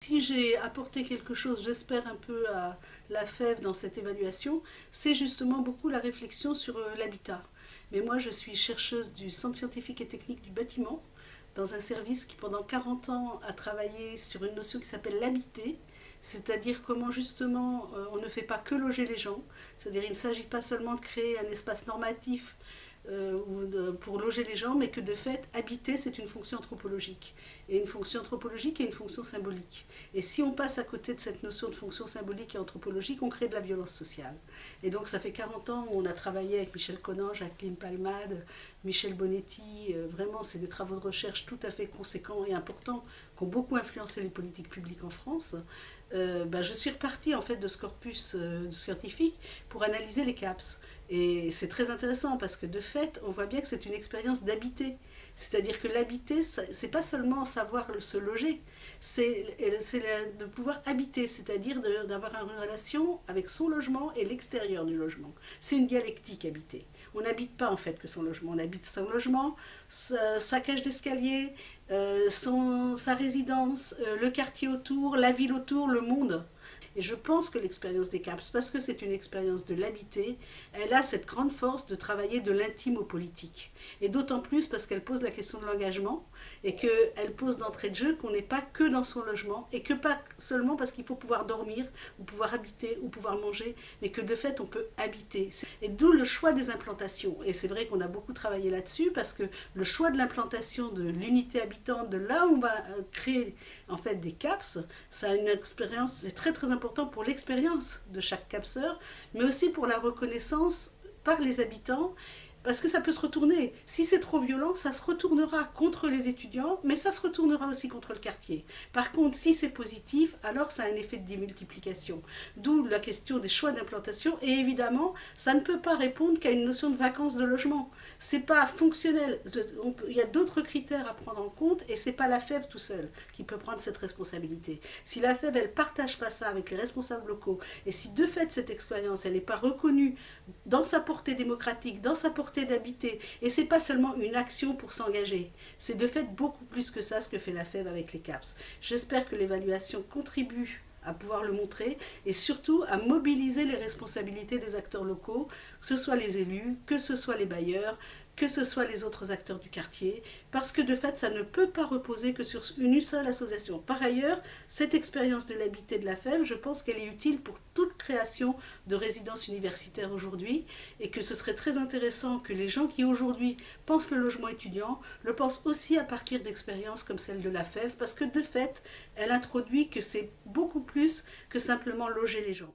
Si j'ai apporté quelque chose, j'espère un peu à la FEV dans cette évaluation, c'est justement beaucoup la réflexion sur l'habitat. Mais moi, je suis chercheuse du Centre scientifique et technique du bâtiment, dans un service qui pendant 40 ans a travaillé sur une notion qui s'appelle l'habiter, c'est-à-dire comment justement on ne fait pas que loger les gens, c'est-à-dire il ne s'agit pas seulement de créer un espace normatif pour loger les gens, mais que de fait, habiter, c'est une fonction anthropologique. Et une fonction anthropologique et une fonction symbolique. Et si on passe à côté de cette notion de fonction symbolique et anthropologique, on crée de la violence sociale. Et donc ça fait 40 ans où on a travaillé avec Michel Conan, Jacqueline Palmade, Michel Bonetti. Vraiment, c'est des travaux de recherche tout à fait conséquents et importants qui ont beaucoup influencé les politiques publiques en France. Je suis repartie en fait de ce corpus scientifique pour analyser les CAPS. Et c'est très intéressant parce que de fait, on voit bien que c'est une expérience d'habiter. C'est-à-dire que l'habiter, c'est pas seulement savoir se loger, c'est de pouvoir habiter, c'est-à-dire d'avoir une relation avec son logement et l'extérieur du logement. C'est une dialectique habiter. On n'habite pas en fait que son logement, on habite son logement, sa cage d'escalier, sa résidence, le quartier autour, la ville autour, le monde. Et je pense que l'expérience des CAPS, parce que c'est une expérience de l'habiter, elle a cette grande force de travailler de l'intime au politique. Et d'autant plus parce qu'elle pose la question de l'engagement et qu'elle pose d'entrée de jeu qu'on n'est pas que dans son logement et que pas seulement parce qu'il faut pouvoir dormir ou pouvoir habiter ou pouvoir manger, mais que de fait on peut habiter. Et d'où le choix des implantations. Et c'est vrai qu'on a beaucoup travaillé là-dessus parce que le choix de l'implantation de l'unité habitante, de là où on va créer en fait des CAPS, ça a une expérience, c'est très très important pour l'expérience de chaque capseur, mais aussi pour la reconnaissance par les habitants, parce que ça peut se retourner. Si c'est trop violent, ça se retournera contre les étudiants, mais ça se retournera aussi contre le quartier. Par contre, si c'est positif, alors ça a un effet de démultiplication. D'où la question des choix d'implantation. Et évidemment, ça ne peut pas répondre qu'à une notion de vacances de logement. C'est pas fonctionnel. Il y a d'autres critères à prendre en compte, et c'est pas la FEV tout seul qui peut prendre cette responsabilité. Si la FEV, elle partage pas ça avec les responsables locaux, et si de fait cette expérience, elle n'est pas reconnue dans sa portée démocratique, dans sa portée d'habiter. Et c'est pas seulement une action pour s'engager. C'est de fait beaucoup plus que ça ce que fait la FEV avec les CAPS. J'espère que l'évaluation contribue à pouvoir le montrer et surtout à mobiliser les responsabilités des acteurs locaux, que ce soit les élus, que ce soit les bailleurs, que ce soit les autres acteurs du quartier, parce que de fait, ça ne peut pas reposer que sur une seule association. Par ailleurs, cette expérience de l'habiter de la FEV, je pense qu'elle est utile pour toute création de résidences universitaires aujourd'hui, et que ce serait très intéressant que les gens qui aujourd'hui pensent le logement étudiant, le pensent aussi à partir d'expériences comme celle de la FEV, parce que de fait, elle introduit que c'est beaucoup plus que simplement loger les gens.